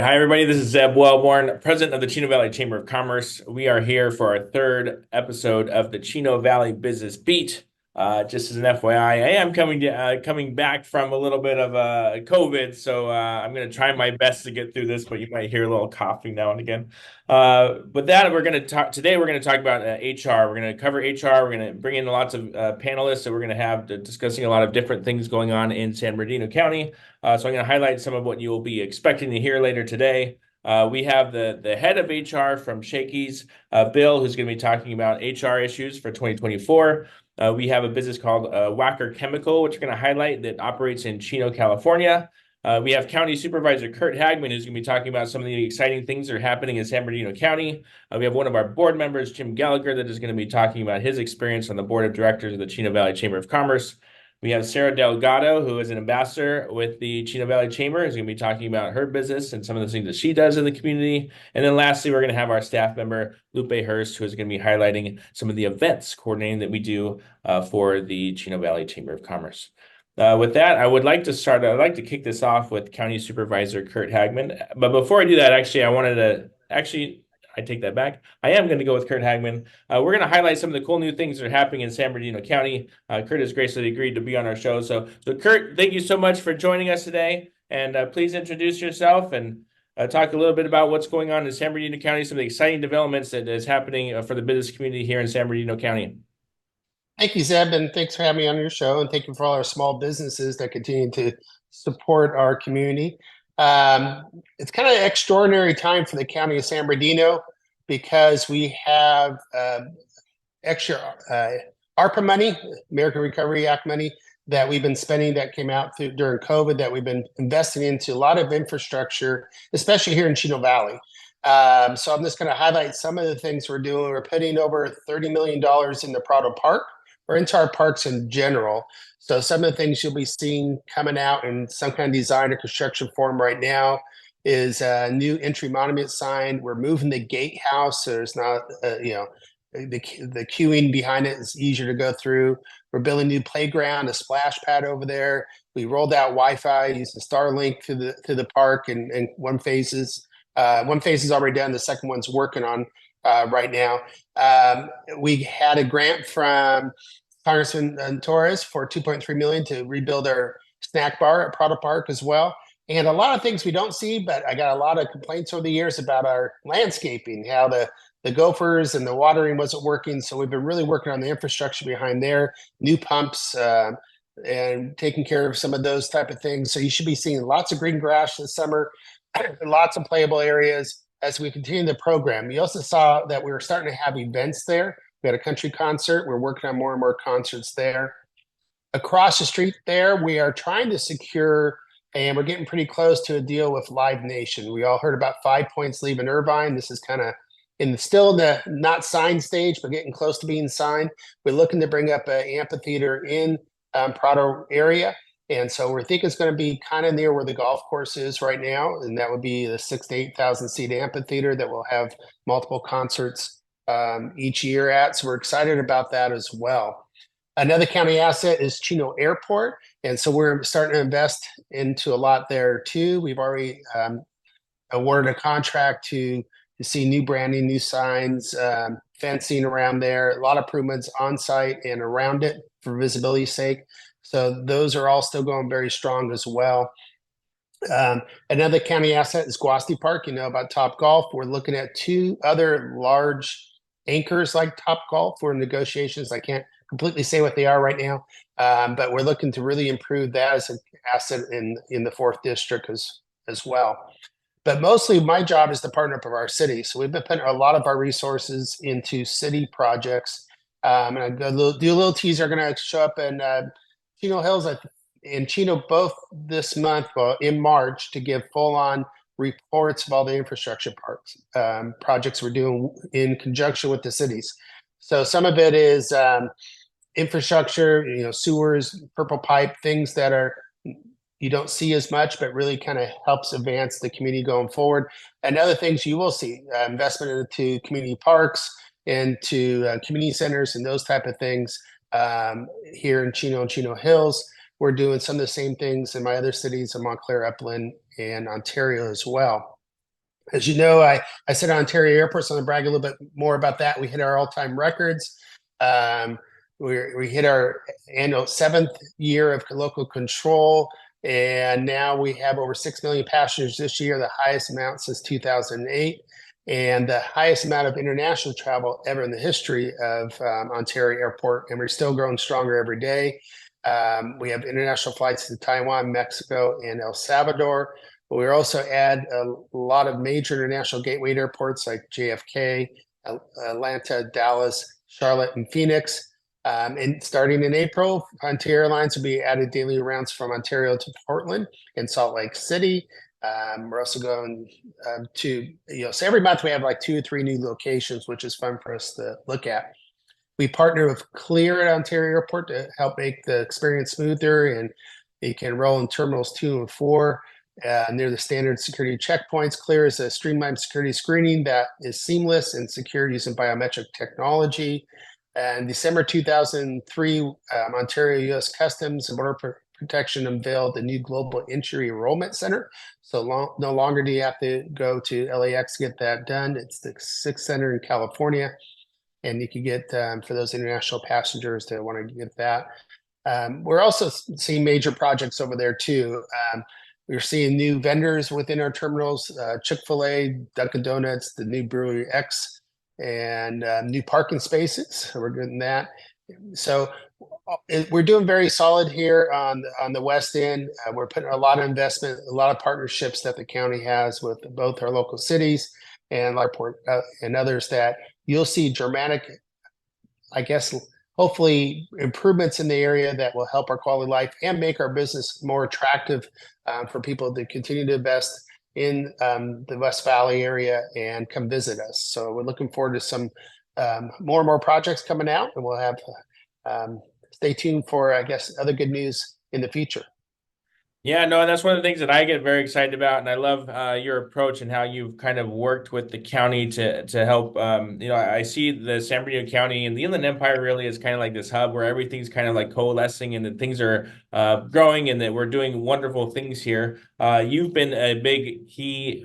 Hi, everybody. This is Zeb Welborn, president of the Chino Valley Chamber of Commerce. We are here for our third episode of the Chino Valley Business Beat. Just as an FYI, I am coming back from a little bit of COVID, so I'm going to try my best to get through this, but you might hear a little coughing now and again. But that we're going to talk today. We're going to talk about HR. We're going to cover HR. We're going to bring in lots of panelists that we're going to have discussing a lot of different things going on in San Bernardino County. So I'm going to highlight some of what you will be expecting to hear later today. We have the head of HR from Shakey's, Bill, who's going to be talking about HR issues for 2024. We have a business called Wacker Chemical, which we're going to highlight that operates in Chino, California. We have County Supervisor Curt Hagman, who's going to be talking about some of the exciting things that are happening in San Bernardino County. We have one of our board members, Jim Gallagher, that is going to be talking about his experience on the board of directors of the Chino Valley Chamber of Commerce. We have Sara Delgado, who is an ambassador with the Chino Valley Chamber, who's going to be talking about her business and some of the things that she does in the community. And then lastly, we're going to have our staff member, Lupe Hurst, who is going to be highlighting some of the events coordinating that we do for the Chino Valley Chamber of Commerce. With that, I'd like to kick this off with County Supervisor Curt Hagman. But before I do that, I take that back. I am going to go with Curt Hagman. We're going to highlight some of the cool new things that are happening in San Bernardino County. Curt has graciously agreed to be on our show. So Curt, thank you so much for joining us today. And please introduce yourself and talk a little bit about what's going on in San Bernardino County, some of the exciting developments that is happening for the business community here in San Bernardino County. Thank you, Zeb, and thanks for having me on your show. And thank you for all our small businesses that continue to support our community. It's kind of an extraordinary time for the county of San Bernardino because we have extra ARPA money, American Recovery Act money, that we've been spending that came out during COVID, that we've been investing into a lot of infrastructure, especially here in Chino Valley. So I'm just going to highlight some of the things we're doing. We're putting over $30 million in the Prado Park, or into our parks in general. So some of the things you'll be seeing coming out in some kind of design or construction form right now is a new entry monument sign. We're moving the gatehouse, so there's not, the queuing behind it is easier to go through. We're building a new playground, a splash pad over there. We rolled out Wi-Fi using Starlink to the park, and one phase is already done. The second one's working on right now. We had a grant from Congressman Torres for $2.3 million to rebuild our snack bar at Prado Park as well. And a lot of things we don't see, but I got a lot of complaints over the years about our landscaping, how the gophers and the watering wasn't working. So we've been really working on the infrastructure behind there, new pumps, and taking care of some of those type of things. So you should be seeing lots of green grass this summer, lots of playable areas as we continue the program. You also saw that we were starting to have events there. We had a country concert. We're working on more and more concerts there. Across the street there, we are trying to secure, and we're getting pretty close to a deal with Live Nation. We all heard about 5 Points leaving Irvine. This is kind of still in the not signed stage, but getting close to being signed. We're looking to bring up an amphitheater in Prado area. And so we think it's going to be kind of near where the golf course is right now. And that would be the 6,000 to 8,000 seat amphitheater that will have multiple concerts each year at. So we're excited about that as well. Another county asset is Chino Airport. And so we're starting to invest into a lot there too. We've already awarded a contract to see new branding, new signs, fencing around there, a lot of improvements on site and around it for visibility's sake. So those are all still going very strong as well. Another county asset is Guasti Park. You know about Top Golf. We're looking at two other large anchors like Top Golf. We're in negotiations. I can't completely say what they are right now, but we're looking to really improve that as an asset in the 4th district as well. But mostly my job is to partner up with our city. So we've been putting a lot of our resources into city projects. And I do a little teaser. Going to show up in Chino Hills and Chino both this month, well, in March, to give full-on reports of all the infrastructure parks projects we're doing in conjunction with the cities. So some of it is infrastructure, sewers, purple pipe, things that are you don't see as much, but really kind of helps advance the community going forward. And other things you will see, investment into community parks, into community centers and those type of things here in Chino and Chino Hills. We're doing some of the same things in my other cities in Montclair, Upland, and Ontario as well. As you know, I sit on Ontario Airport, so I'm going to brag a little bit more about that. We hit our all-time records. Um, we hit our annual 7th year of local control, and now we have over 6 million passengers this year, the highest amount since 2008, and the highest amount of international travel ever in the history of Ontario Airport, and we're still growing stronger every day. We have international flights to Taiwan, Mexico, and El Salvador. But we also add a lot of major international gateway airports like JFK, Atlanta, Dallas, Charlotte, and Phoenix. And starting in April, Ontario Airlines will be added daily routes from Ontario to Portland and Salt Lake City. We're also going so every month we have like 2 or 3 new locations, which is fun for us to look at. We partner with Clear at Ontario Airport to help make the experience smoother, and you can enroll in terminals 2 and 4 near the standard security checkpoints. Clear is a streamlined security screening that is seamless and secure using biometric technology. And December 2003, Ontario U.S. Customs and Border Protection unveiled the new Global Entry Enrollment Center. So no longer do you have to go to LAX to get that done. It's the 6th center in California. And you can get, for those international passengers that want to get that. We're also seeing major projects over there too. We're seeing new vendors within our terminals, Chick-fil-A, Dunkin' Donuts, the new Brewery X, and new parking spaces. So we're getting that. So we're doing very solid here on the West End. We're putting a lot of investment, a lot of partnerships that the county has with both our local cities and our port and others that you'll see dramatic, I guess, hopefully improvements in the area that will help our quality of life and make our business more attractive for people to continue to invest in the West Valley area and come visit us. So we're looking forward to some more and more projects coming out, and we'll have stay tuned for, I guess, other good news in the future. Yeah, no, and that's one of the things that I get very excited about, and I love your approach and how you've kind of worked with the county to help. I see the San Bernardino County and the Inland Empire really is kind of like this hub where everything's kind of like coalescing and that things are growing and that we're doing wonderful things here. You've been a big key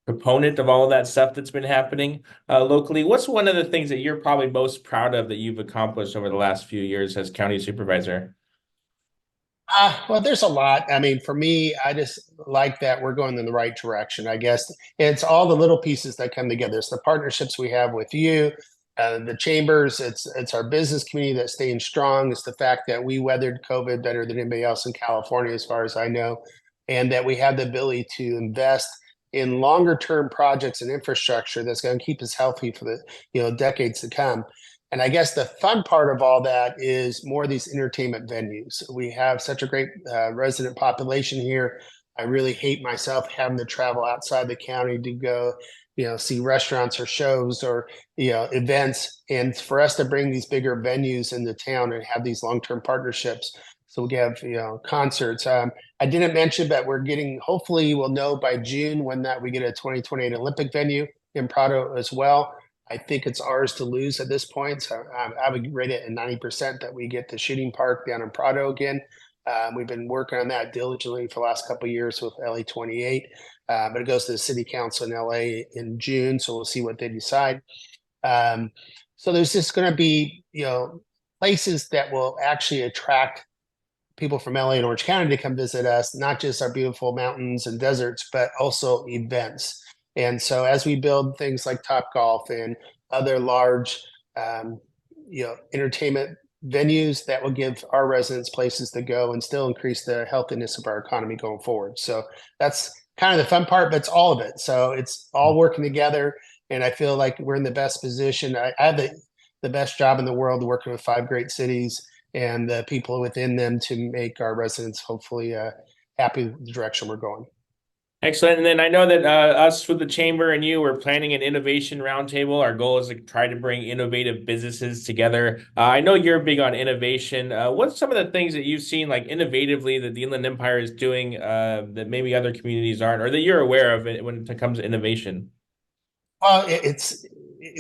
proponent of all of that stuff that's been happening locally. What's one of the things that you're probably most proud of that you've accomplished over the last few years as county supervisor? Well, there's a lot. I mean, for me, I just like that we're going in the right direction. I guess it's all the little pieces that come together. It's the partnerships we have with you, the chambers. It's our business community that's staying strong. It's the fact that we weathered COVID better than anybody else in California, as far as I know, and that we have the ability to invest in longer term projects and infrastructure that's going to keep us healthy for the decades to come. And I guess the fun part of all that is more of these entertainment venues. We have such a great resident population here. I really hate myself having to travel outside the county to go, see restaurants or shows or, events. And for us to bring these bigger venues into town and have these long-term partnerships. So we have, concerts. I didn't mention, but we're getting, hopefully we'll know by June when that we get a 2028 Olympic venue in Prado as well. I think it's ours to lose at this point. So I would rate it at 90% that we get the shooting park down in Prado again. We've been working on that diligently for the last couple of years with LA 28, but it goes to the city council in LA in June. So we'll see what they decide. So there's just going to be, places that will actually attract people from LA and Orange County to come visit us, not just our beautiful mountains and deserts, but also events. And so as we build things like Top Golf and other large, entertainment venues, that will give our residents places to go and still increase the healthiness of our economy going forward. So that's kind of the fun part, but it's all of it. So it's all working together. And I feel like we're in the best position. I have the best job in the world working with 5 great cities and the people within them to make our residents hopefully happy with the direction we're going. Excellent. And then I know that us with the chamber and you, we're planning an innovation roundtable. Our goal is to try to bring innovative businesses together. I know you're big on innovation. What's some of the things that you've seen like innovatively that the Inland Empire is doing that maybe other communities aren't, or that you're aware of it when it comes to innovation? Well,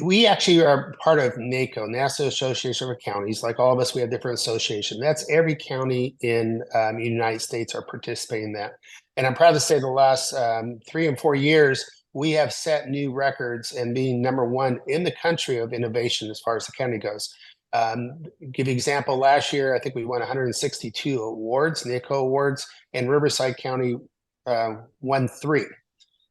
we actually are part of NACO, National Association of Counties. Like all of us, we have different associations. That's every county in the United States are participating in that. And I'm proud to say the last 3 and 4 years, we have set new records and being number one in the country of innovation as far as the county goes. Give you an example, last year, I think we won 162 awards, NACO awards, and Riverside County won 3.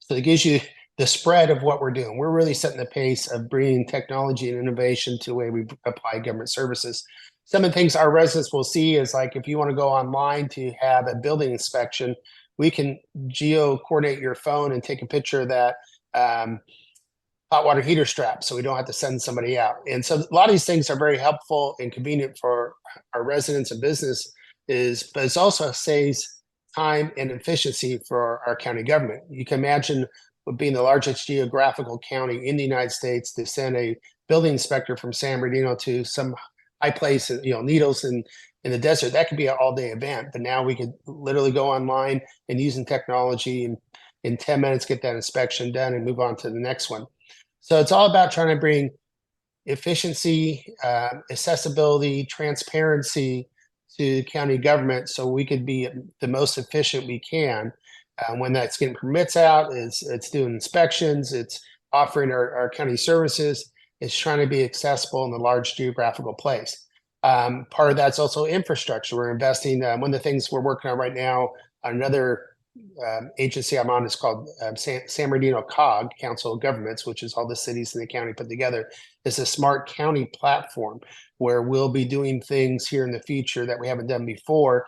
So it gives you the spread of what we're doing. We're really setting the pace of bringing technology and innovation to the way we apply government services. Some of the things our residents will see is like if you want to go online to have a building inspection, we can geo coordinate your phone and take a picture of that hot water heater strap so we don't have to send somebody out. And so a lot of these things are very helpful and convenient for our residents and business but it also saves time and efficiency for our county government. You can imagine with being the largest geographical county in the United States to send a building inspector from San Bernardino to some high place, Needles in the desert. That could be an all-day event, but now we could literally go online and using technology and in 10 minutes get that inspection done and move on to the next one. So it's all about trying to bring efficiency, accessibility, transparency to county government so we could be the most efficient we can. When that's getting permits out, it's doing inspections, it's offering our county services, it's trying to be accessible in the large geographical place. Part of that's also infrastructure. We're investing. One of the things we're working on right now, another agency I'm on is called San Bernardino COG, Council of Governments, which is all the cities in the county put together. It's a smart county platform where we'll be doing things here in the future that we haven't done before.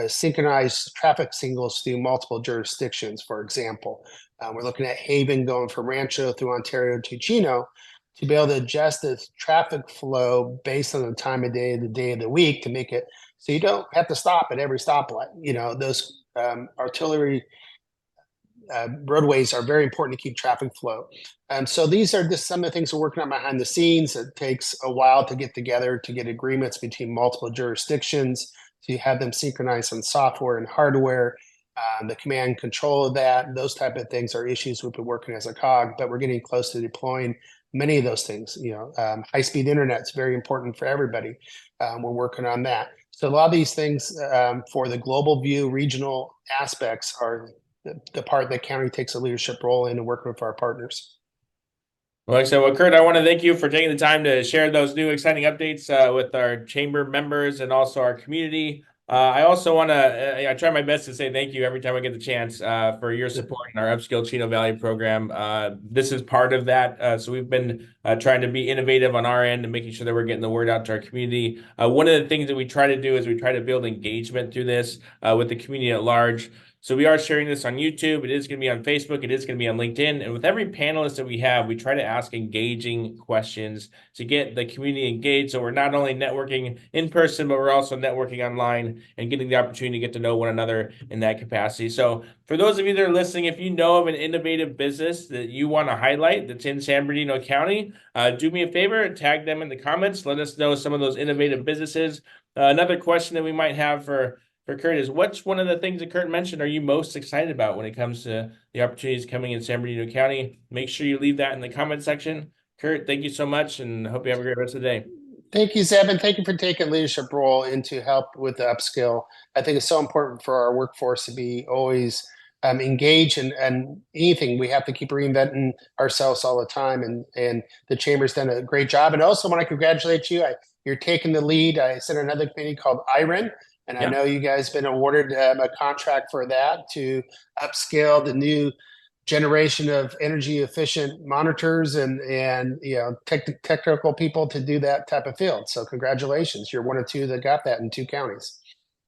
Synchronize traffic signals through multiple jurisdictions, for example. We're looking at Haven going from Rancho through Ontario to Chino to be able to adjust the traffic flow based on the time of day, the day of the week to make it so you don't have to stop at every stoplight. Those artillery roadways are very important to keep traffic flow. So these are just some of the things we're working on behind the scenes. It takes a while to get together, to get agreements between multiple jurisdictions, to have them synchronized on software and hardware, the command and control of that. Those type of things are issues we've been working as a COG, but we're getting close to deploying many of those things. High-speed internet is very important for everybody. We're working on that. So a lot of these things for the global view, regional aspects are the part that county takes a leadership role in and working with our partners. Well, like I said, Curt, I want to thank you for taking the time to share those new exciting updates with our chamber members and also our community. I also want to, I try my best to say thank you every time I get the chance for your support in our Upskill Chino Valley program. This is part of that. So we've been trying to be innovative on our end and making sure that we're getting the word out to our community. One of the things that we try to do is we try to build engagement through this with the community at large. So we are sharing this on YouTube. It is going to be on Facebook. It is going to be on LinkedIn. And with every panelist that we have, we try to ask engaging questions to get the community engaged. So we're not only networking in person, but we're also networking online and getting the opportunity to get to know one another in that capacity. So for those of you that are listening, if you know of an innovative business that you want to highlight that's in San Bernardino County, do me a favor, tag them in the comments. Let us know some of those innovative businesses. Another question that we might have for Curt is, what's one of the things that Curt mentioned are you most excited about when it comes to the opportunities coming in San Bernardino County? Make sure you leave that in the comment section. Curt, thank you so much and hope you have a great rest of the day. Thank you, Zeb, and thank you for taking leadership role and to help with the upskill. I think it's so important for our workforce to be always engaged and anything. We have to keep reinventing ourselves all the time, and the chamber's done a great job. And also want to congratulate you. You're taking the lead. I sit on another committee called IREN, and I know you guys have been awarded a contract for that to upscale the new generation of energy efficient monitors and technical people to do that type of field. So congratulations. You're one of two that got that in 2 counties.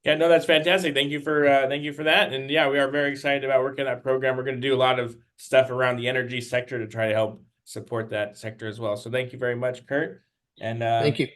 Yeah, no, that's fantastic. Thank you for that. And yeah, we are very excited about working that program. We're going to do a lot of stuff around the energy sector to try to help support that sector as well. So thank you very much, Curt. And thank you.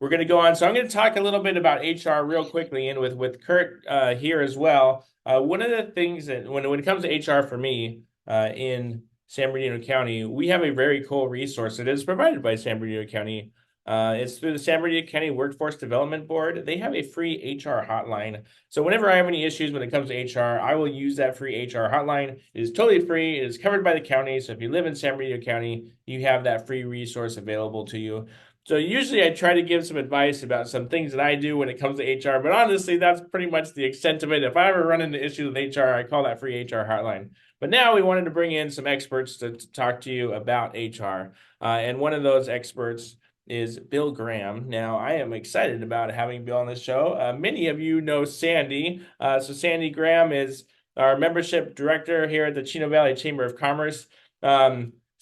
We're going to go on. So I'm going to talk a little bit about HR real quickly and with Curt here as well. One of the things that when it comes to HR for me in San Bernardino County, we have a very cool resource that is provided by San Bernardino County. It's through the San Bernardino County Workforce Development Board. They have a free HR hotline. So whenever I have any issues when it comes to HR, I will use that free HR hotline. It is totally free. It is covered by the county. So if you live in San Bernardino County, you have that free resource available to you. So usually I try to give some advice about some things that I do when it comes to HR, but honestly, that's pretty much the extent of it. If I ever run into issues with HR, I call that free HR hotline. But now we wanted to bring in some experts to talk to you about HR. And one of those experts is Bill Graham. Now, I am excited about having Bill on the show. Many of you know Sandy. So Sandy Graham is our membership director here at the Chino Valley Chamber of Commerce.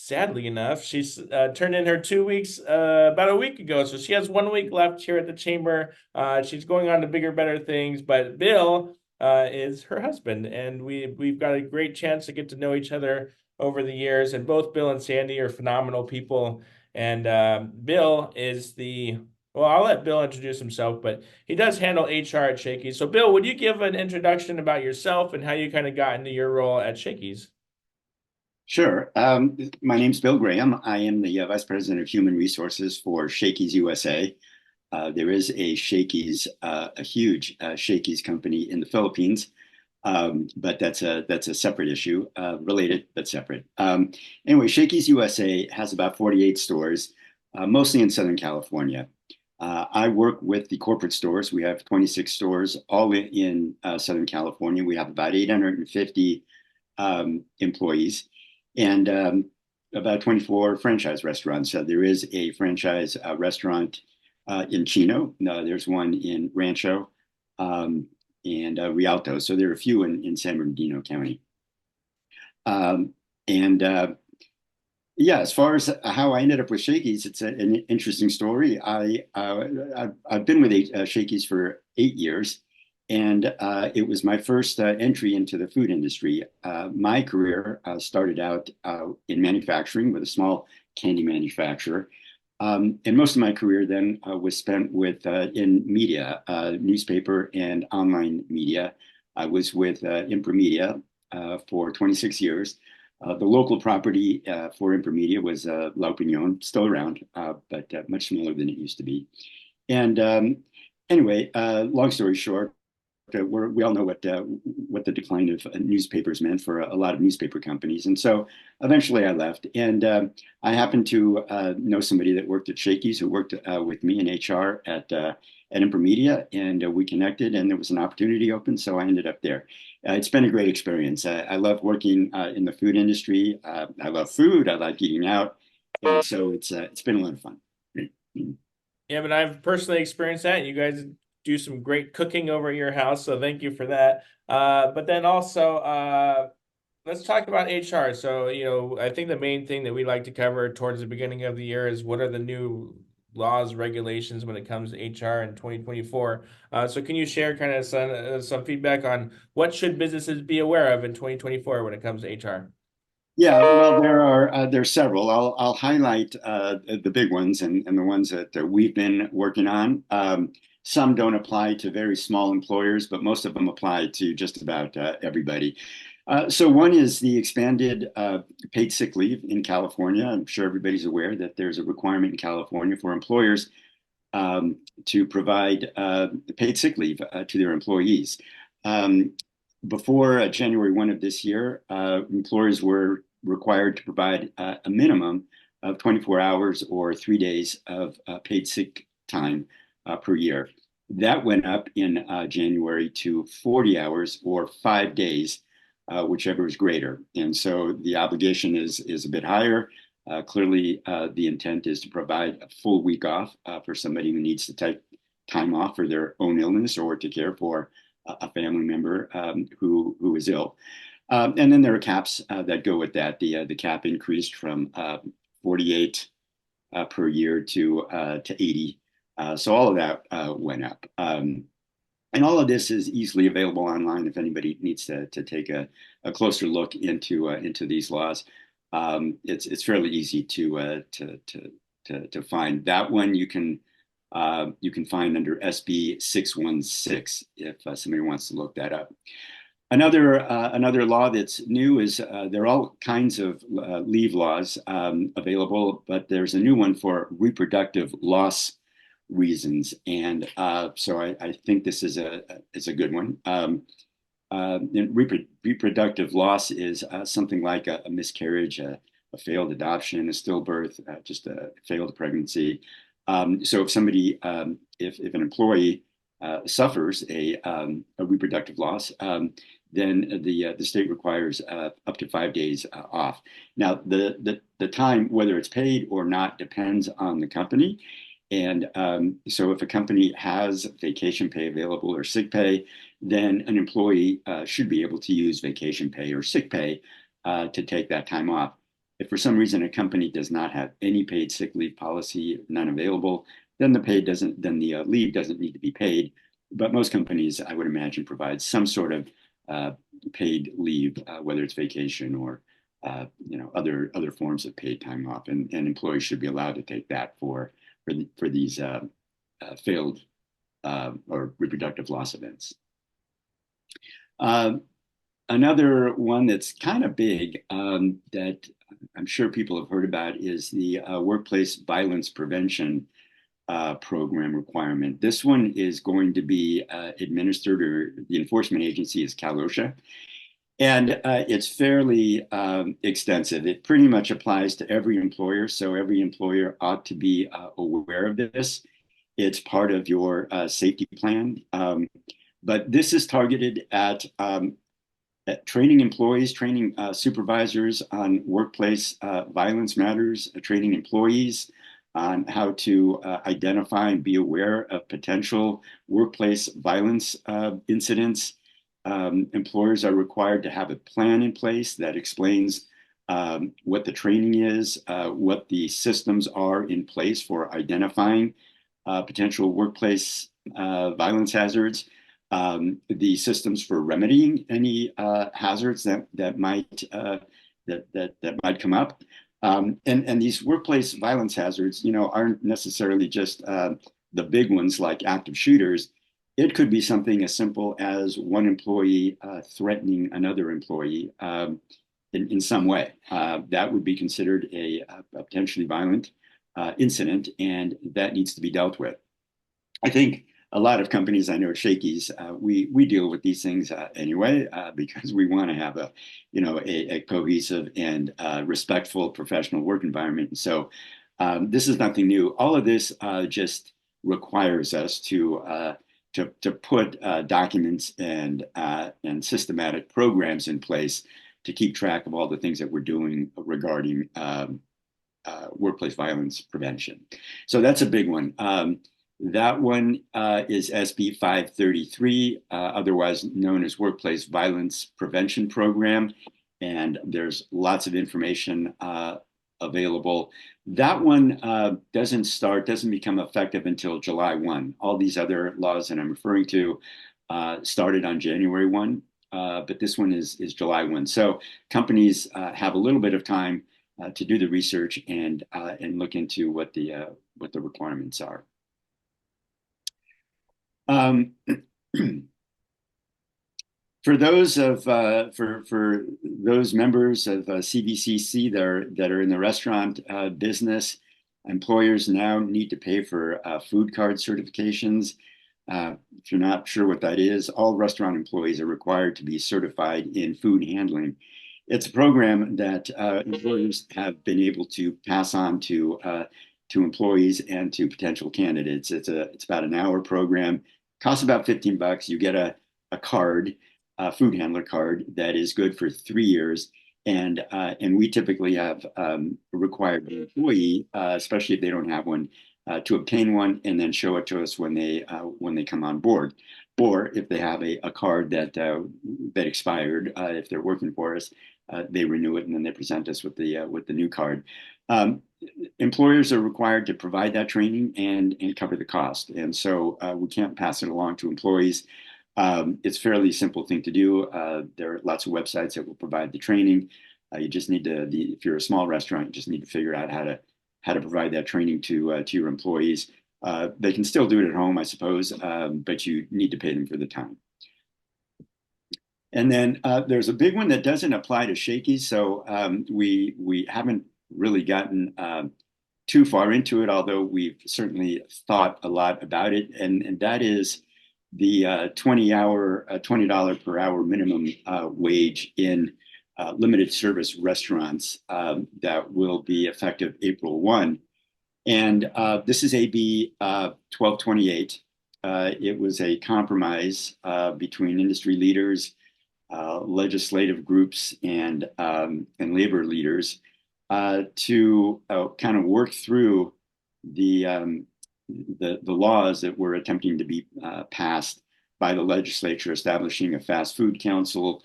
Sadly enough, she's turned in her 2 weeks about a week ago. So she has 1 week left here at the chamber. She's going on to bigger, better things. But Bill is her husband, and we've got a great chance to get to know each other over the years. And both Bill and Sandy are phenomenal people. And Bill is well, I'll let Bill introduce himself, but he does handle HR at Shakey's. So Bill, would you give an introduction about yourself and how you kind of got into your role at Shakey's? Sure. My name's Bill Graham. I am the Vice President of Human Resources for Shakey's USA. There is a Shakey's, a huge Shakey's company in the Philippines, but that's a separate issue, related but separate. Anyway, Shakey's USA has about 48 stores, mostly in Southern California. I work with the corporate stores. We have 26 stores, all in Southern California. We have about 850 employees and about 24 franchise restaurants. So there is a franchise restaurant in Chino. There's one in Rancho and Rialto. So there are a few in San Bernardino County. And yeah, as far as how I ended up with Shakey's, it's an interesting story. I've been with Shakey's for 8 years. And it was my first entry into the food industry. My career started out in manufacturing with a small candy manufacturer. And most of my career then was spent in media, newspaper and online media. I was with Impremedia for 26 years. The local property for Impremedia was La Opinion, still around, but much smaller than it used to be. And anyway, long story short, we all know what the decline of newspapers meant for a lot of newspaper companies, and so eventually I left. And I happened to know somebody that worked at Shakey's who worked with me in HR at Impremedia, and we connected, and there was an opportunity open, so I ended up there. It's been a great experience. I love working in the food industry. I love food. I like eating out, and so it's been a lot of fun. Yeah, but I've personally experienced that. You guys do some great cooking over at your house, so thank you for that. But then also, let's talk about HR. So, I think the main thing that we like to cover towards the beginning of the year is what are the new laws, regulations when it comes to HR in 2024. So can you share kind of some feedback on what should businesses be aware of in 2024 when it comes to HR? Yeah, well, there's several. I'll highlight the big ones and the ones that we've been working on. Some don't apply to very small employers, but most of them apply to just about everybody. So one is the expanded paid sick leave in California. I'm sure everybody's aware that there's a requirement in California for employers to provide paid sick leave to their employees. Before January 1 of this year, employers were required to provide a minimum of 24 hours or 3 days of paid sick time per year. That went up in January to 40 hours or 5 days, whichever is greater. And so the obligation is a bit higher. Clearly, the intent is to provide a full week off for somebody who needs to take time off for their own illness or to care for a family member who is ill. And then there are caps that go with that. The cap increased from 48 per year to 80. So all of that went up. And all of this is easily available online if anybody needs to take a closer look into these laws. It's fairly easy to find. That one you can find under SB 616 if somebody wants to look that up. Another law that's new is there are all kinds of leave laws available, but there's a new one for reproductive loss reasons, and so I think this is a good one. Reproductive loss is something like a miscarriage, a failed adoption, a stillbirth, just a failed pregnancy. So if somebody, if an employee suffers a reproductive loss, then the state requires up to 5 days off. Now, the time, whether it's paid or not, depends on the company. And so if a company has vacation pay available or sick pay, then an employee should be able to use vacation pay or sick pay to take that time off. If for some reason a company does not have any paid sick leave policy, none available, then the leave doesn't need to be paid. But most companies, I would imagine, provide some sort of paid leave, whether it's vacation or other forms of paid time off, and employees should be allowed to take that for these failed or reproductive loss events. Another one that's kind of big that I'm sure people have heard about is the workplace violence prevention program requirement. This one is going to be administered, or the enforcement agency is CalOSHA, and it's fairly extensive. It pretty much applies to every employer, so every employer ought to be aware of this. It's part of your safety plan, but this is targeted at training employees, training supervisors on workplace violence matters, training employees on how to identify and be aware of potential workplace violence incidents. Employers are required to have a plan in place that explains what the training is, what the systems are in place for identifying potential workplace violence hazards, the systems for remedying any hazards that might come up. And these workplace violence hazards, aren't necessarily just the big ones like active shooters. It could be something as simple as one employee threatening another employee in some way. That would be considered a potentially violent incident, and that needs to be dealt with. I think a lot of companies, I know at Shakey's, we deal with these things anyway because we want to have a cohesive and respectful professional work environment. And so this is nothing new. All of this just requires us to put documents and systematic programs in place to keep track of all the things that we're doing regarding workplace violence prevention. So that's a big one. That one is SB 533, otherwise known as Workplace Violence Prevention Program. And there's lots of information available. That one doesn't become effective until July 1. All these other laws that I'm referring to started on January 1, but this one is July 1. So companies have a little bit of time to do the research and look into what the requirements are. For those for those members of CVCC that are in the restaurant business, employers now need to pay for food card certifications. If you're not sure what that is, all restaurant employees are required to be certified in food handling. It's a program that employers have been able to pass on to employees and to potential candidates. It's about an hour program. Costs about $15. You get a card, a food handler card that is good for 3 years, and we typically have required the employee, especially if they don't have one, to obtain one and then show it to us when they come on board, or if they have a card that expired, if they're working for us, they renew it and then they present us with the new card. Employers are required to provide that training and cover the cost. And so we can't pass it along to employees. It's a fairly simple thing to do. There are lots of websites that will provide the training. You just need to, if you're a small restaurant, you just need to figure out how to provide that training to your employees. They can still do it at home, I suppose, but you need to pay them for the time. And then there's a big one that doesn't apply to Shakey, so we haven't really gotten too far into it, although we've certainly thought a lot about it, and that is the $20 per hour minimum wage in limited service restaurants that will be effective April 1. And this is AB 1228. It was a compromise between industry leaders, legislative groups, and labor leaders to kind of work through the laws that were attempting to be passed by the legislature, establishing a fast food council,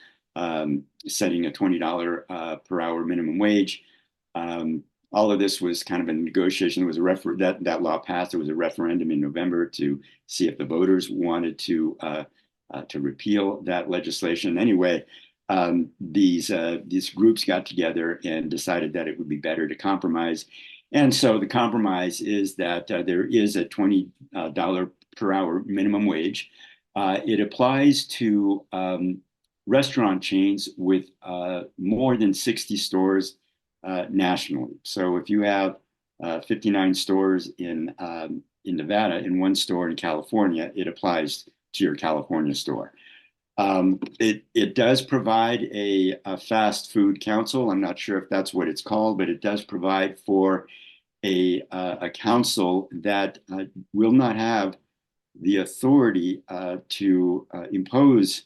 setting a $20 per hour minimum wage. All of this was kind of a negotiation. There was that law passed. There was a referendum in November to see if the voters wanted to repeal that legislation. Anyway, these groups got together and decided that it would be better to compromise. And so the compromise is that there is a $20 per hour minimum wage. It applies to restaurant chains with more than 60 stores nationally. So if you have 59 stores in Nevada and one store in California, it applies to your California store. It does provide a fast food council. I'm not sure if that's what it's called, but it does provide for a council that will not have the authority to impose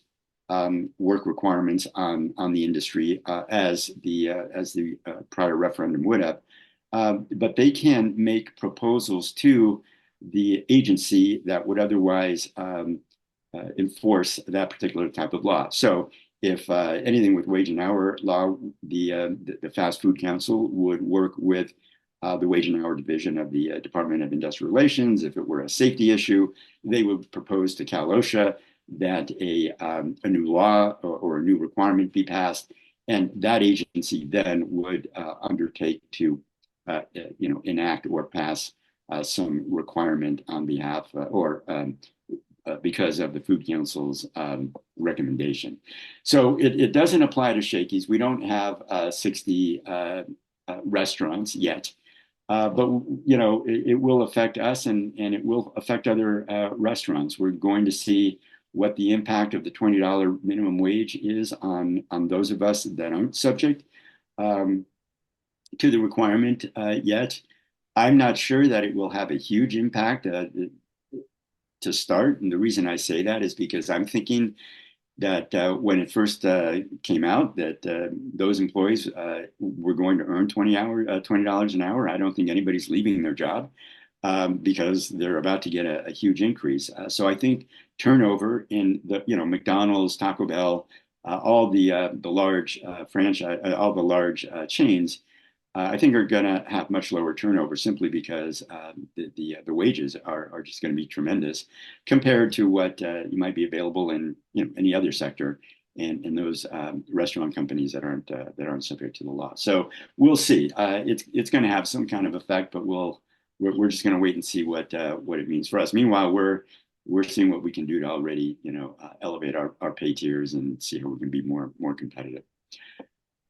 work requirements on the industry as the prior referendum would have. But they can make proposals to the agency that would otherwise enforce that particular type of law. So if anything with wage and hour law, the Fast Food Council would work with the Wage and Hour Division of the Department of Industrial Relations. If it were a safety issue, they would propose to Cal OSHA that a new law or a new requirement be passed, and that agency then would undertake to enact or pass some requirement on behalf or because of the Food Council's recommendation. So it doesn't apply to Shakey's. We don't have 60 restaurants yet. But it will affect us, and it will affect other restaurants. We're going to see what the impact of the $20 minimum wage is on those of us that aren't subject to the requirement yet. I'm not sure that it will have a huge impact to start. And the reason I say that is because I'm thinking that when it first came out that those employees were going to earn $20 an hour. I don't think anybody's leaving their job because they're about to get a huge increase. So I think turnover in the McDonald's, Taco Bell, all the large franchise, all the large chains, I think are going to have much lower turnover simply because the wages are just going to be tremendous compared to what you might be available in any other sector and those restaurant companies that aren't subject to the law. So we'll see. It's going to have some kind of effect, but we're just going to wait and see what it means for us. Meanwhile, we're seeing what we can do to already elevate our pay tiers and see how we can be more competitive.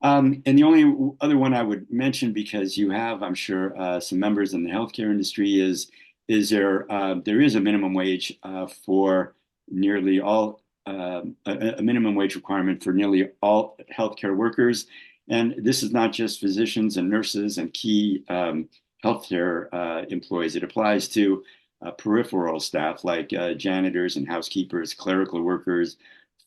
And the only other one I would mention, because you have, I'm sure, some members in the healthcare industry, is there is a minimum wage for nearly all, a minimum wage requirement for nearly all healthcare workers. And this is not just physicians and nurses and key healthcare employees. It applies to peripheral staff like janitors and housekeepers, clerical workers,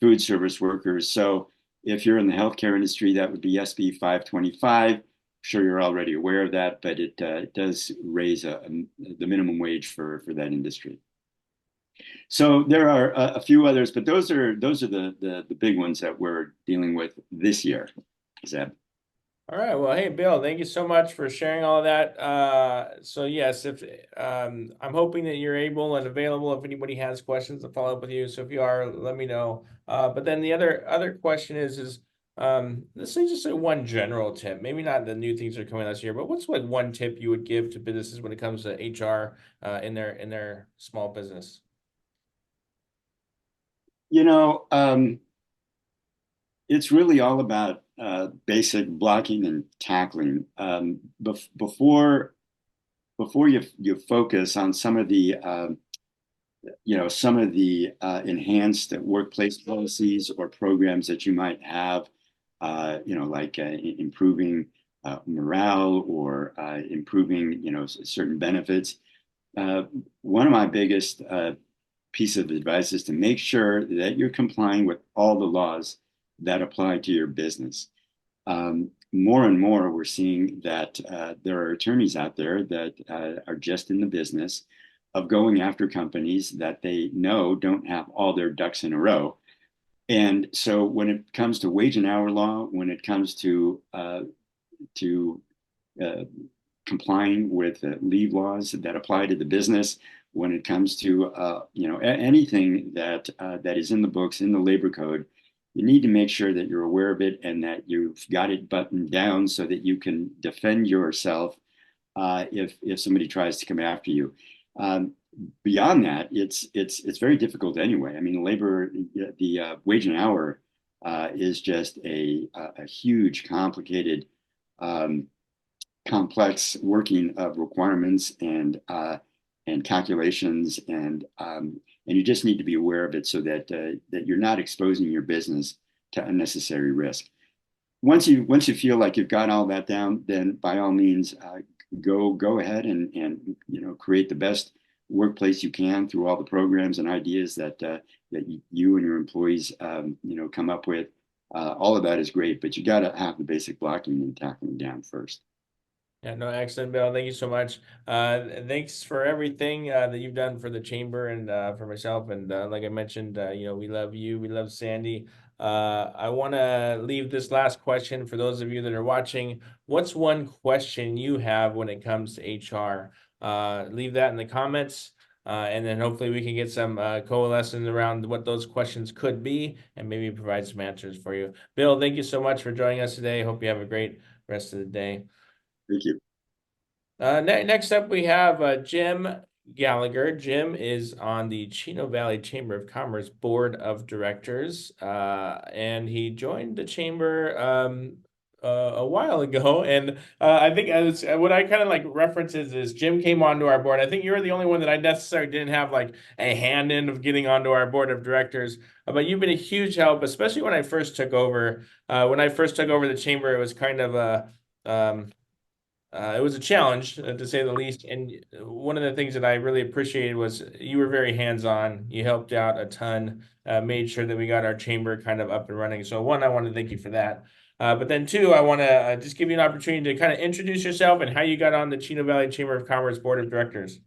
food service workers. So if you're in the healthcare industry, that would be SB 525. I'm sure you're already aware of that, but it does raise the minimum wage for that industry. So there are a few others, but those are the big ones that we're dealing with this year. Zeb. All right. Well, hey, Bill, thank you so much for sharing all of that. So yes, if I'm hoping that you're able and available if anybody has questions to follow up with you. So if you are, let me know. But then the other question is this is just one general tip, maybe not the new things that are coming this year, but what's one tip you would give to businesses when it comes to HR in their small business? It's really all about basic blocking and tackling. Before you focus on some of the enhanced workplace policies or programs that you might have, like improving morale or improving, certain benefits. One of my biggest piece of advice is to make sure that you're complying with all the laws that apply to your business. More and more, we're seeing that there are attorneys out there that are just in the business of going after companies that they know don't have all their ducks in a row. And so when it comes to wage and hour law, when it comes to uh, complying with leave laws that apply to the business, when it comes to anything that that is in the books, in the labor code, you need to make sure that you're aware of it and that you've got it buttoned down so that you can defend yourself if somebody tries to come after you. Beyond that, it's very difficult anyway. I mean, the wage and hour is just a huge, complicated, complex working of requirements and calculations, and you just need to be aware of it so that that you're not exposing your business to unnecessary risk. Once you feel like you've got all that down, then by all means go ahead and create the best workplace you can through all the programs and ideas that you and your employees come up with. All of that is great, but you got to have the basic blocking and tackling down first. Yeah, no, excellent, Bill. Thank you so much. Thanks for everything that you've done for the chamber and for myself. And like I mentioned, we love you. We love Sandy. I want to leave this last question for those of you that are watching. What's one question you have when it comes to HR? Leave that in the comments. And then hopefully we can get some coalescing around what those questions could be and maybe provide some answers for you. Bill, thank you so much for joining us today. Hope you have a great rest of the day. Thank you. Next up, we have Jim Gallagher. Jim is on the Chino Valley Chamber of Commerce Board of Directors, and he joined the chamber a while ago. And I think what I kind of like references is Jim came onto our board. I think you were the only one that I necessarily didn't have like a hand in of getting onto our board of directors. But you've been a huge help, especially when I first took over. When I first took over the chamber, it was kind of it was a challenge, to say the least. And one of the things that I really appreciated was you were very hands-on. You helped out a ton, made sure that we got our chamber kind of up and running. So one, I want to thank you for that. But then two, I want to just give you an opportunity to kind of introduce yourself and how you got on the Chino Valley Chamber of Commerce Board of Directors.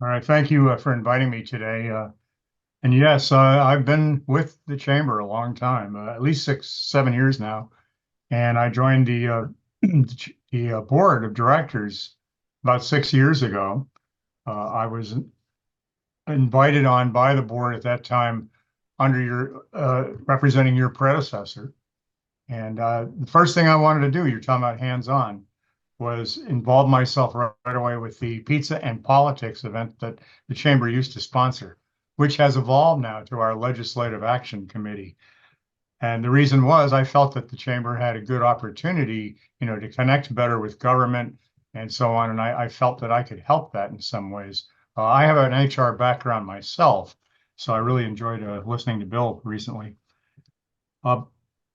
All right, thank you for inviting me today. And yes, I've been with the chamber a long time, at least 6-7 years now. And I joined the board of directors about 6 years ago. I was invited on by the board at that time under your representing your predecessor. And the first thing I wanted to do, you're talking about hands-on, was involve myself right away with the Pizza and Politics event that the chamber used to sponsor, which has evolved now to our Legislative Action Committee. And the reason was I felt that the chamber had a good opportunity, to connect better with government and so on. And I felt that I could help that in some ways. I have an HR background myself, so I really enjoyed listening to Bill recently.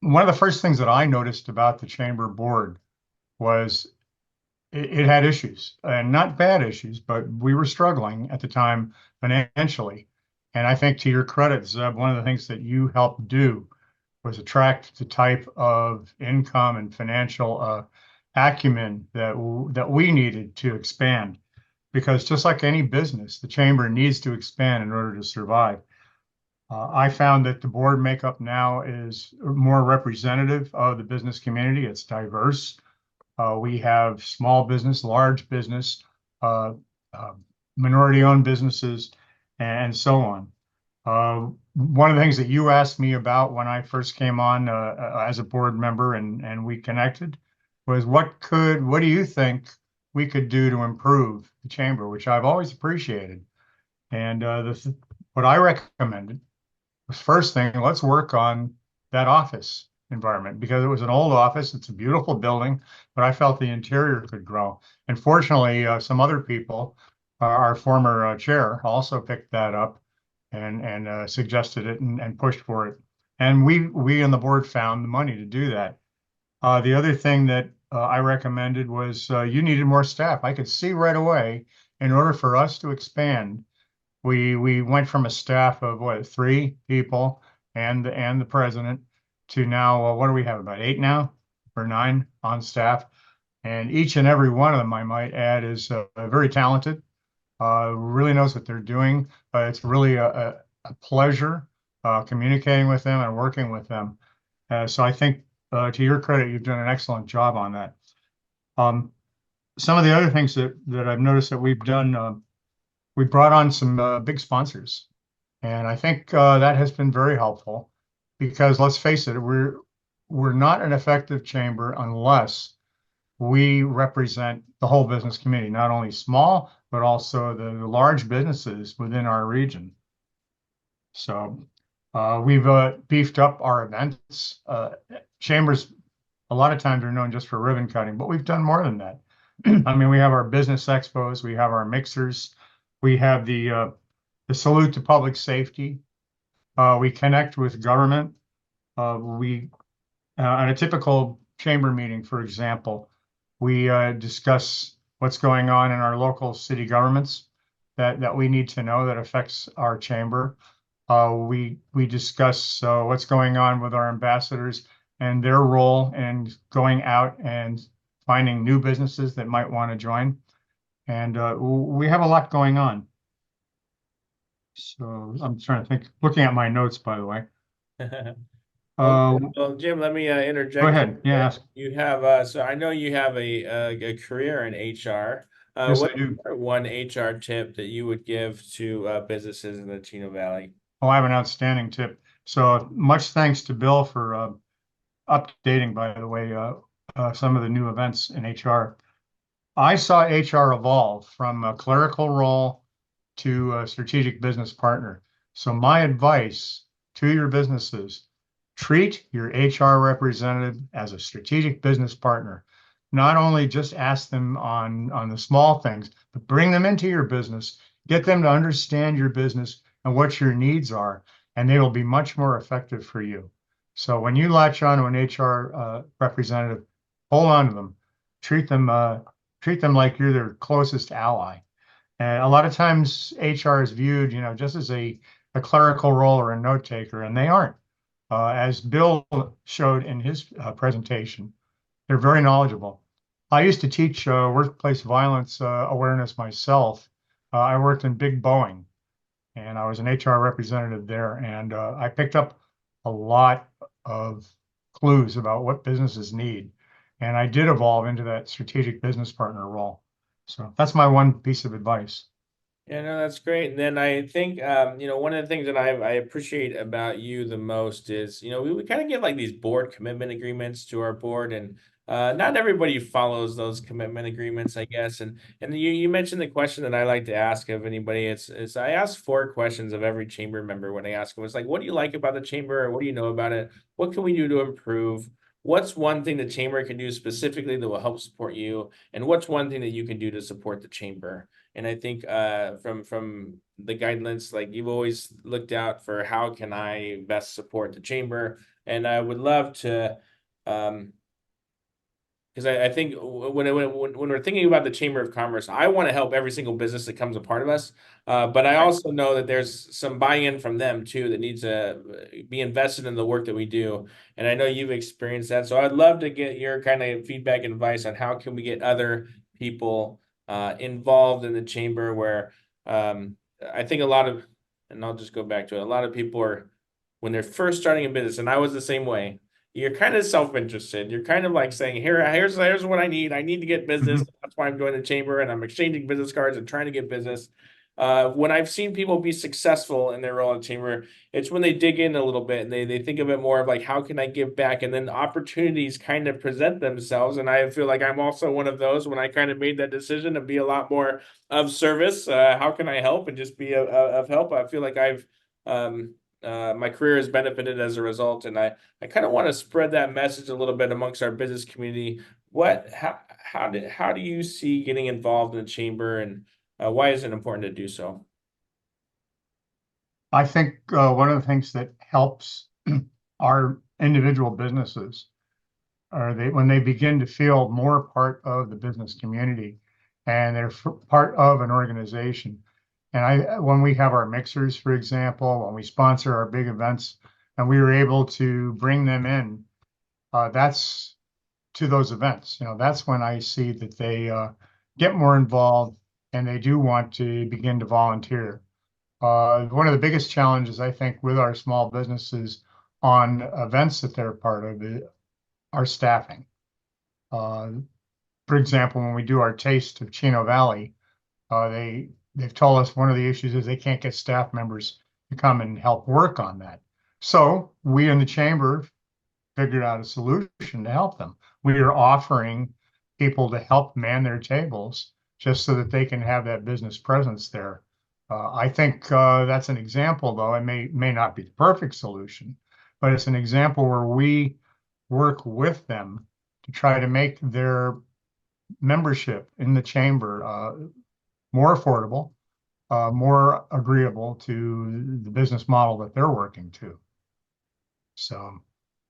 One of the first things that I noticed about the chamber board was it had issues, and not bad issues, but we were struggling at the time financially. And I think, to your credit, Zeb, one of the things that you helped do was attract the type of income and financial acumen that we needed to expand. Because just like any business, the chamber needs to expand in order to survive. I found that the board makeup now is more representative of the business community. It's diverse. We have small business, large business, minority-owned businesses, and so on. One of the things that you asked me about when I first came on as a board member and we connected was what do you think we could do to improve the chamber, which I've always appreciated. And what I recommended was, first thing, let's work on that office environment, because it was an old office. It's a beautiful building, but I felt the interior could grow. And fortunately, some other people, our former chair, also picked that up and suggested it and pushed for it. And we on the board found the money to do that. The other thing that I recommended was you needed more staff. I could see right away, in order for us to expand, we went from a staff of what, 3 people and the president to now what do we have, about 8 now or 9 on staff, and each and every one of them, I might add, is very talented. Really knows what they're doing. It's really a pleasure communicating with them and working with them. So I think, to your credit, you've done an excellent job on that. Some of the other things that I've noticed that we've done, we brought on some big sponsors, and I think that has been very helpful because let's face it, we're not an effective chamber unless we represent the whole business community, not only small, but also the large businesses within our region. So we've beefed up our events. Chambers, a lot of times, are known just for ribbon cutting, but we've done more than that. I mean, we have our business expos, we have our mixers, we have the salute to public safety. We connect with government. We on a typical chamber meeting, for example, we discuss what's going on in our local city governments that we need to know that affects our chamber. We discuss what's going on with our ambassadors and their role in going out and finding new businesses that might want to join. And we have a lot going on. So I'm trying to think, looking at my notes, by the way. Well, Jim, let me interject. Go ahead. Yeah, ask. You have so I know you have a career in HR. Yes, What I do. one HR tip that you would give to businesses in the Chino Valley? Oh, I have an outstanding tip. So much thanks to Bill for updating, by the way, some of the new events in HR. I saw HR evolve from a clerical role to a strategic business partner. So my advice to your businesses, treat your HR representative as a strategic business partner. Not only just ask them on the small things, but bring them into your business, get them to understand your business and what your needs are, and they will be much more effective for you. So when you latch on to an HR representative, hold on to them, treat them like you're their closest ally. And a lot of times HR is viewed, just as a clerical role or a note taker, and they aren't. As Bill showed in his presentation, they're very knowledgeable. I used to teach workplace violence awareness myself. I worked in big Boeing, and I was an HR representative there, and I picked up a lot of clues about what businesses need. And I did evolve into that strategic business partner role. So that's my one piece of advice. Yeah, no, that's great. And then I think, one of the things that I appreciate about you the most is, we kind of give like these board commitment agreements to our board, and not everybody follows those commitment agreements, I guess. And you mentioned the question that I like to ask of anybody. It's I ask 4 questions of every chamber member when I ask them. It's like, what do you like about the chamber? Or what do you know about it? What can we do to improve? What's one thing the chamber can do specifically that will help support you? And what's one thing that you can do to support the chamber? And I think from the guidelines, like you've always looked out for how can I best support the chamber, and I would love to, because I think when we're thinking about the Chamber of Commerce, I want to help every single business that comes a part of us, but I also know that there's some buy-in from them too that needs to be invested in the work that we do, and I know you've experienced that. So I'd love to get your kind of feedback and advice on how can we get other people involved in the chamber where I think and I'll just go back to it, a lot of people are, when they're first starting a business, and I was the same way, you're kind of self-interested. You're kind of like saying, here's what I need. I need to get business. That's why I'm going to the chamber and I'm exchanging business cards and trying to get business. When I've seen people be successful in their role in the chamber, it's when they dig in a little bit and they think of it more of like, how can I give back? And then opportunities kind of present themselves. And I feel like I'm also one of those when I kind of made that decision to be a lot more of service. How can I help and just be of help? I feel like I've my career has benefited as a result, and I kind of want to spread that message a little bit amongst our business community. How do you see getting involved in the chamber, and why is it important to do so? I think one of the things that helps our individual businesses when they begin to feel more part of the business community and they're part of an organization. And when we have our mixers, for example, when we sponsor our big events and we were able to bring them in, that's to those events. That's when I see that they get more involved and they do want to begin to volunteer. One of the biggest challenges, I think, with our small businesses on events that they're part of are staffing. For example, when we do our taste of Chino Valley, they've told us one of the issues is they can't get staff members to come and help work on that. So we in the chamber figured out a solution to help them. We are offering people to help man their tables just so that they can have that business presence there. I think that's an example, though. It may not be the perfect solution, but it's an example where we work with them to try to make their membership in the chamber more affordable, more agreeable to the business model that they're working to. So.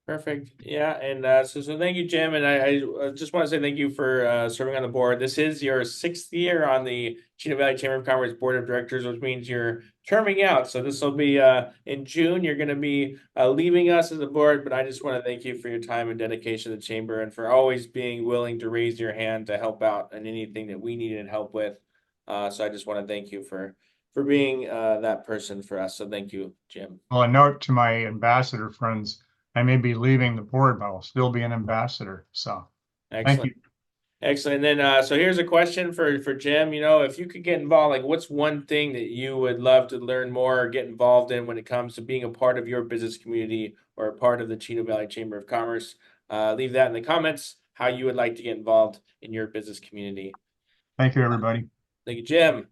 Perfect. Yeah. And so thank you, Jim. And I just want to say thank you for serving on the board. This is your 6th year on the Chino Valley Chamber of Commerce Board of Directors, which means you're terming out. So this will be in June. You're going to be leaving us as a board, but I just want to thank you for your time and dedication to the chamber and for always being willing to raise your hand to help out in anything that we needed help with. So I just want to thank you for being that person for us. So thank you, Jim. Well, a note to my ambassador friends. I may be leaving the board, but I'll still be an ambassador. So excellent. Thank you. Excellent. And then, so here's a question for Jim. If you could get involved, like what's one thing that you would love to learn more or get involved in when it comes to being a part of your business community or a part of the Chino Valley Chamber of Commerce? Leave that in the comments, how you would like to get involved in your business community. Thank you, everybody. Thank you, Jim.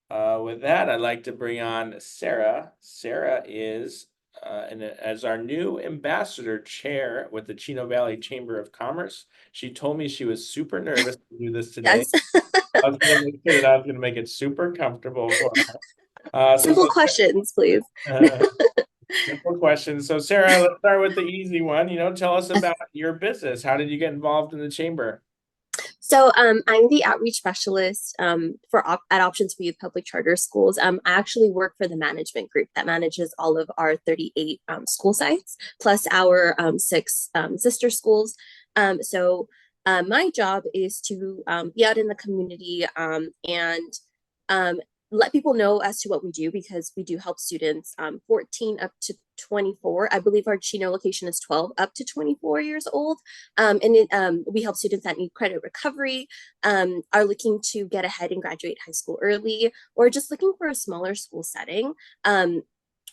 With that, I'd like to bring on Sara. Sara is as our new ambassador chair with the Chino Valley Chamber of Commerce. She told me she was super nervous to do this today. Yes. I was going to make sure that I was going to make it super comfortable for her. Simple questions, please. Simple questions. So Sara, let's start with the easy one. Tell us about your business. How did you get involved in the chamber? So I'm the outreach specialist at Options for Youth Public Charter Schools. I actually work for the management group that manages all of our 38 school sites, plus our 6 sister schools. So my job is to be out in the community and let people know as to what we do, because we do help students 14 up to 24. I believe our Chino location is 12 up to 24 years old. We help students that need credit recovery, are looking to get ahead and graduate high school early, or just looking for a smaller school setting.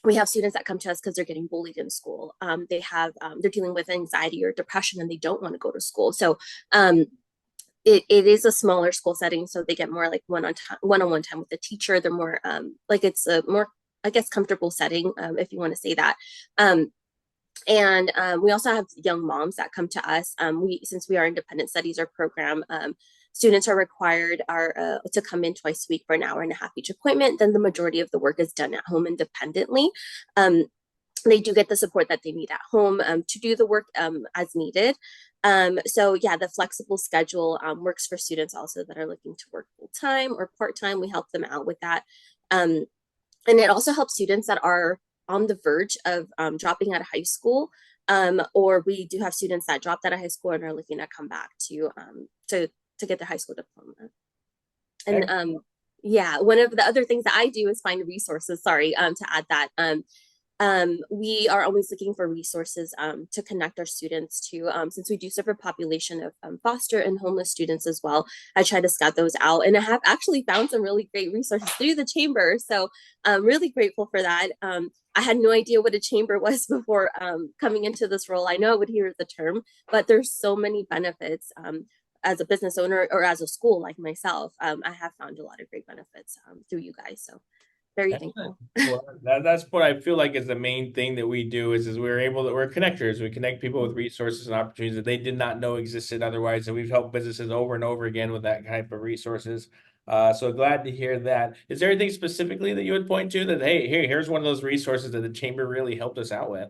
We have students that come to us because they're getting bullied in school. They're dealing with anxiety or depression and they don't want to go to school. So it is a smaller school setting, so they get more like one-on-one time with the teacher. They're more it's a more, I guess, comfortable setting, if you want to say that. We also have young moms that come to us. Since we are independent studies, our program, students are required to come in twice a week for an hour and a half each appointment. Then the majority of the work is done at home independently. They do get the support that they need at home to do the work as needed. So yeah, the flexible schedule works for students also that are looking to work full-time or part-time. We help them out with that. And it also helps students that are on the verge of dropping out of high school, or we do have students that dropped out of high school and are looking to come back to get their high school diploma. And yeah, one of the other things that I do is find resources. Sorry, to add that. We are always looking for resources to connect our students to, since we do serve a population of foster and homeless students as well. I try to scout those out, and I have actually found some really great resources through the chamber. So I'm really grateful for that. I had no idea what a chamber was before coming into this role. I know I would hear the term, but there's so many benefits. As a business owner or as a school like myself, I have found a lot of great benefits through you guys. So very thankful. Well, that's what I feel like is the main thing that we do is we're connectors. We connect people with resources and opportunities that they did not know existed otherwise. And we've helped businesses over and over again with that type of resources. So glad to hear that. Is there anything specifically that you would point to that, hey, here's one of those resources that the chamber really helped us out with?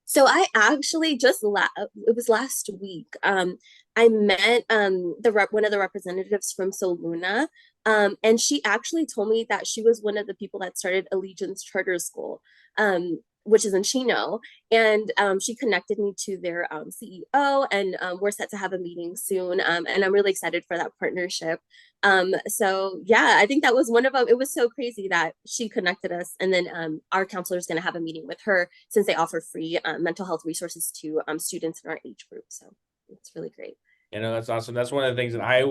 So I actually it was last week. I met one of the representatives from Soluna, and she actually told me that she was one of the people that started Allegiance Charter School, which is in Chino, and she connected me to their CEO, and we're set to have a meeting soon, and I'm really excited for that partnership. So yeah, I think that was one of them. It was so crazy that she connected us, and then our counselor is going to have a meeting with her since they offer free mental health resources to students in our age group. So it's really great. You know, that's awesome. That's one of the things that I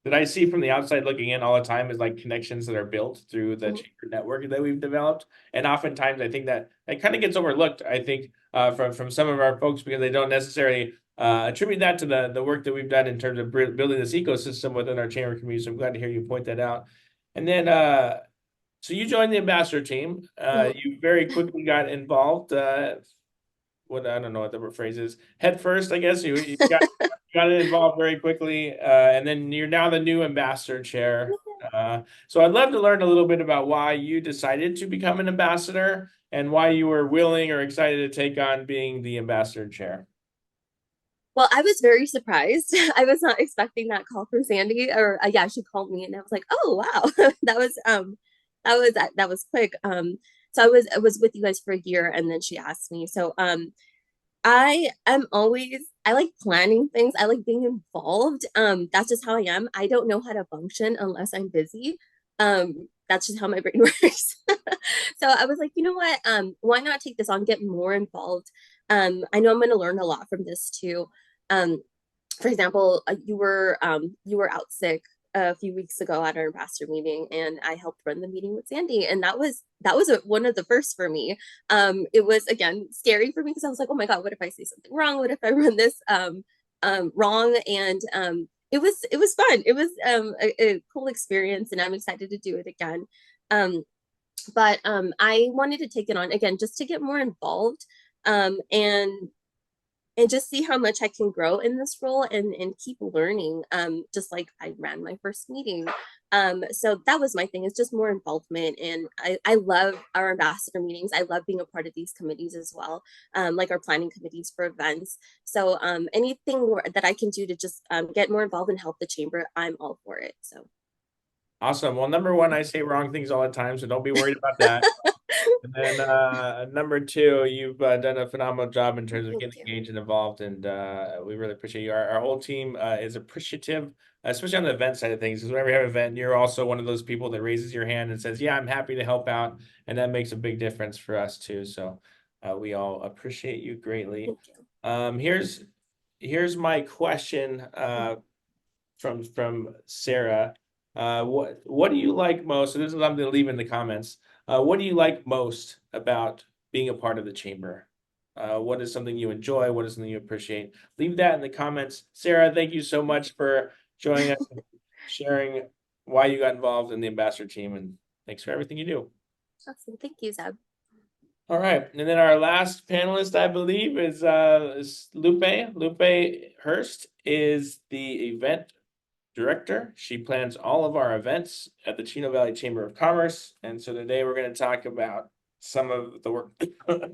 that I see from the outside looking in all the time is like connections that are built through the chamber network that we've developed. And oftentimes I think that kind of gets overlooked, I think, from some of our folks because they don't necessarily attribute that to the work that we've done in terms of building this ecosystem within our chamber community. So I'm glad to hear you point that out. And then so you joined the ambassador team. You very quickly got involved. What I don't know what the phrase is. Head first, I guess. You got involved very quickly, and then you're now the new ambassador chair. So I'd love to learn a little bit about why you decided to become an ambassador and why you were willing or excited to take on being the ambassador chair. Well, I was very surprised. I was not expecting that call from Sandy, or yeah, she called me, and I was like, "Oh wow, that was quick." So I was with you guys for a year, and then she asked me. So I like planning things. I like being involved. That's just how I am. I don't know how to function unless I'm busy. That's just how my brain works. So I was like, you know what? Why not take this on, get more involved? I know I'm going to learn a lot from this too. For example, you were out sick a few weeks ago at our ambassador meeting, and I helped run the meeting with Sandy, and that was one of the first for me. It was again scary for me because I was like, oh my god, what if I say something wrong? What if I run this wrong? And it was fun. It was a cool experience, and I'm excited to do it again. But I wanted to take it on again just to get more involved, and just see how much I can grow in this role and keep learning. Just like I ran my first meeting. So that was my thing, is just more involvement. And I love our ambassador meetings. I love being a part of these committees as well, like our planning committees for events. So anything that I can do to just get more involved and help the chamber, I'm all for it. So Awesome. Well, number one, I say wrong things all the time, so don't be worried about that. And then number two, you've done a phenomenal job in terms of getting engaged and involved, and we really appreciate you. Our whole team is appreciative, especially on the event side of things, because whenever we have an event, you're also one of those people that raises your hand and says, yeah, I'm happy to help out, and that makes a big difference for us too. So we all appreciate you greatly. Here's my question from Sarah. What do you like most? So this is something to leave in the comments. What do you like most about being a part of the chamber? What is something you enjoy? What is something you appreciate? Leave that in the comments. Sarah, thank you so much for joining us and sharing why you got involved in the ambassador team, and thanks for everything you do. awesome. Thank you, Zeb. All right, and then our last panelist, I believe, is Lupe. Lupe Hurst is the event director. She plans all of our events at the Chino Valley Chamber of Commerce. And so today we're going to talk about some of the work,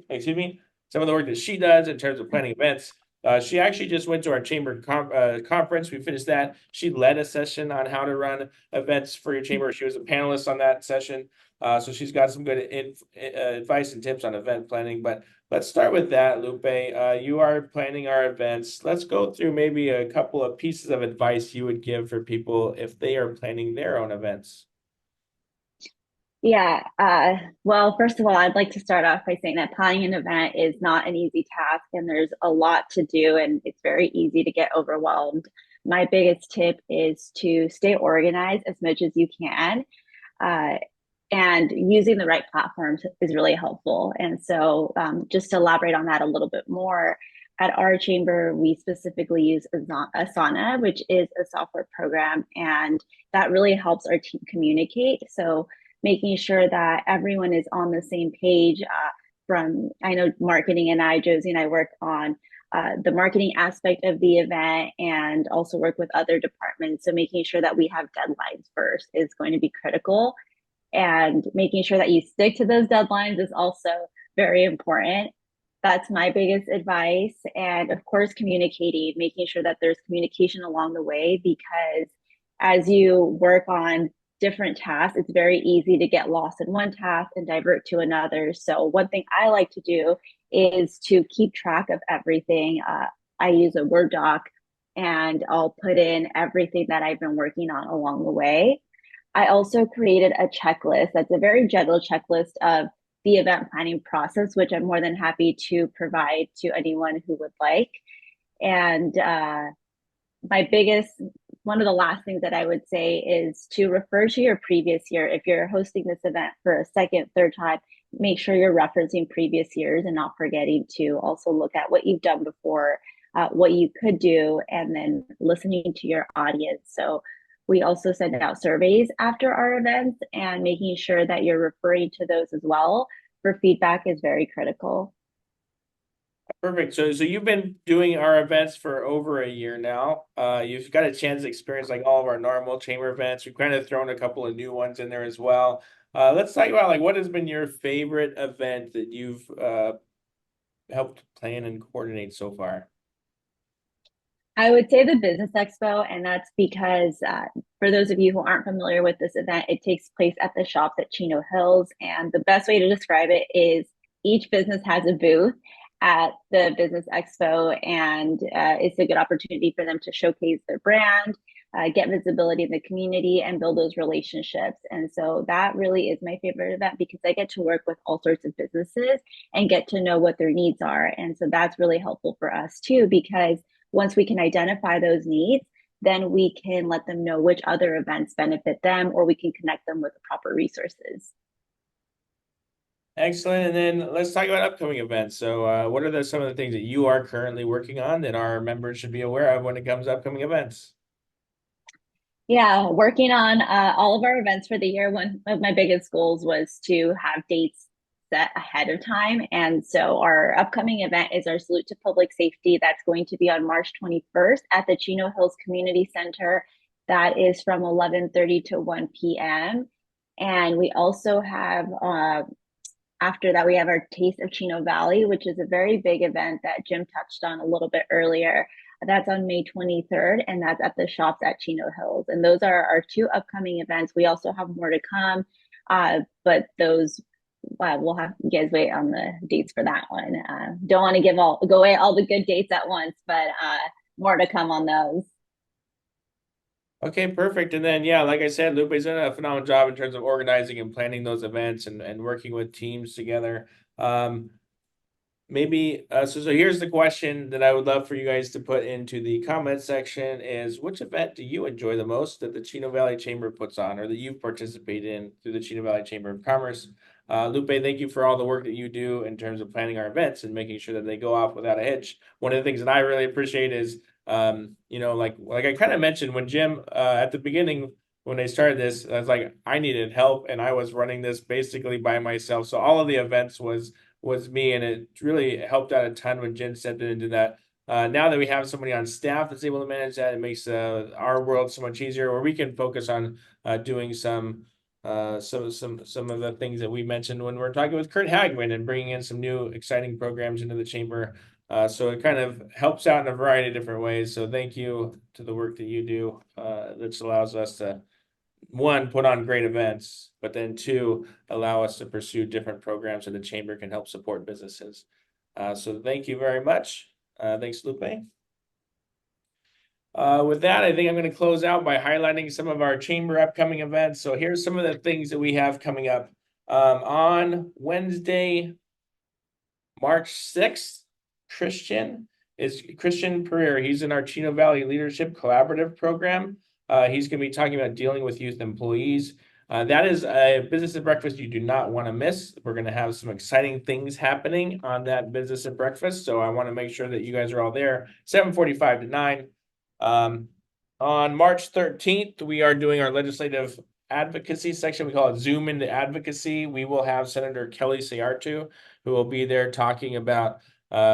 excuse me, some of the work that she does in terms of planning events. She actually just went to our chamber conference. We finished that. She led a session on how to run events for your chamber. She was a panelist on that session. So she's got some good advice and tips on event planning. But let's start with that, Lupe. You are planning our events. Let's go through maybe a couple of pieces of advice you would give for people if they are planning their own events. Yeah, well, first of all, I'd like to start off by saying that planning an event is not an easy task, and there's a lot to do, and it's very easy to get overwhelmed. My biggest tip is to stay organized as much as you can, and using the right platforms is really helpful. And so just to elaborate on that a little bit more, at our chamber, we specifically use Asana, which is a software program, and that really helps our team communicate. So making sure that everyone is on the same page I know marketing and Josie and I work on the marketing aspect of the event and also work with other departments. So making sure that we have deadlines first is going to be critical. And making sure that you stick to those deadlines is also very important. That's my biggest advice. And of course, communicating, making sure that there's communication along the way, because as you work on different tasks, it's very easy to get lost in one task and divert to another. So one thing I like to do is to keep track of everything. I use a Word doc and I'll put in everything that I've been working on along the way. I also created a checklist that's a very general checklist of the event planning process, which I'm more than happy to provide to anyone who would like. And one of the last things that I would say is to refer to your previous year. If you're hosting this event for a second, third time, make sure you're referencing previous years and not forgetting to also look at what you've done before, what you could do, and then listening to your audience. So we also send out surveys after our events, and making sure that you're referring to those as well for feedback is very critical. Perfect. So you've been doing our events for over a year now. You've got a chance to experience like all of our normal chamber events. We've kind of thrown a couple of new ones in there as well. Let's talk about like what has been your favorite event that you've helped plan and coordinate so far? I would say the Business Expo, and that's because for those of you who aren't familiar with this event, it takes place at the shops at Chino Hills. And the best way to describe it is each business has a booth at the Business Expo, and it's a good opportunity for them to showcase their brand, get visibility in the community, and build those relationships. And so that really is my favorite event, because I get to work with all sorts of businesses and get to know what their needs are. And so that's really helpful for us too, because once we can identify those needs, then we can let them know which other events benefit them, or we can connect them with the proper resources. Excellent. And then let's talk about upcoming events. So what are some of the things that you are currently working on that our members should be aware of when it comes to upcoming events? Yeah, working on all of our events for the year. One of my biggest goals was to have dates set ahead of time. And so our upcoming event is our Salute to Public Safety. That's going to be on March 21st at the Chino Hills Community Center. That is from 11:30 to 1 p.m. And we also have, after that, we have our Taste of Chino Valley, which is a very big event that Jim touched on a little bit earlier. That's on May 23rd, and that's at the shops at Chino Hills. And those are our two upcoming events. We also have more to come, but those we'll have you guys wait on the dates for that one. Don't want to go away all the good dates at once, but more to come on those. Okay, perfect. And then, yeah, like I said, Lupe's done a phenomenal job in terms of organizing and planning those events and working with teams together. Maybe so here's the question that I would love for you guys to put into the comment section is, which event do you enjoy the most that the Chino Valley Chamber puts on, or that you've participated in through the Chino Valley Chamber of Commerce? Lupe, thank you for all the work that you do in terms of planning our events and making sure that they go off without a hitch. One of the things that I really appreciate is, like I kind of mentioned when Jim, at the beginning, when they started this, I was like, I needed help and I was running this basically by myself. So all of the events was me, and it really helped out a ton when Jim stepped into that. Now that we have somebody on staff that's able to manage that, it makes our world so much easier, where we can focus on doing some of the things that we mentioned when we're talking with Curt Hagman and bringing in some new exciting programs into the chamber. So it kind of helps out in a variety of different ways. So thank you to the work that you do, that allows us to, one, put on great events, but then two, allow us to pursue different programs so the chamber can help support businesses. So thank you very much. Thanks, Lupe. With that, I think I'm going to close out by highlighting some of our chamber upcoming events. So here's some of the things that we have coming up. On Wednesday, March 6th, Christian Pereira. He's in our Chino Valley Leadership Collaborative program. He's going to be talking about dealing with youth employees. That is a business at breakfast you do not want to miss. We're going to have some exciting things happening on that business at breakfast. So I want to make sure that you guys are all there, 7:45 to 9. On March 13th, we are doing our legislative advocacy section. We call it Zoom into Advocacy. We will have Senator Kelly Sayartu, who will be there talking about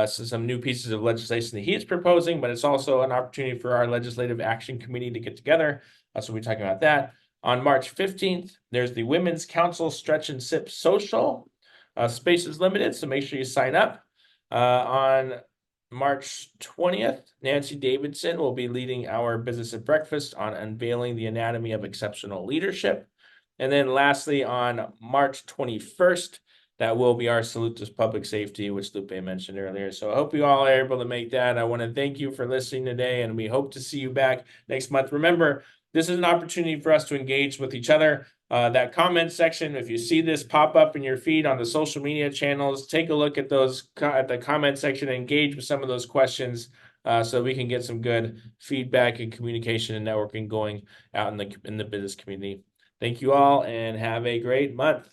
some new pieces of legislation that he is proposing, but it's also an opportunity for our Legislative Action Committee to get together. So we'll be talking about that. On March 15th, there's the Women's Council Stretch and Sip Social. Space is limited, so make sure you sign up. On March 20th, Nancy Davidson will be leading our Business at Breakfast on unveiling the anatomy of exceptional leadership. And then lastly, on March 21st, that will be our Salute to Public Safety, which Lupe mentioned earlier. So I hope you all are able to make that. I want to thank you for listening today, and we hope to see you back next month. Remember, this is an opportunity for us to engage with each other. That comment section, if you see this pop up in your feed on the social media channels, take a look at those at the comment section, engage with some of those questions so we can get some good feedback and communication and networking going out in the business community. Thank you all and have a great month.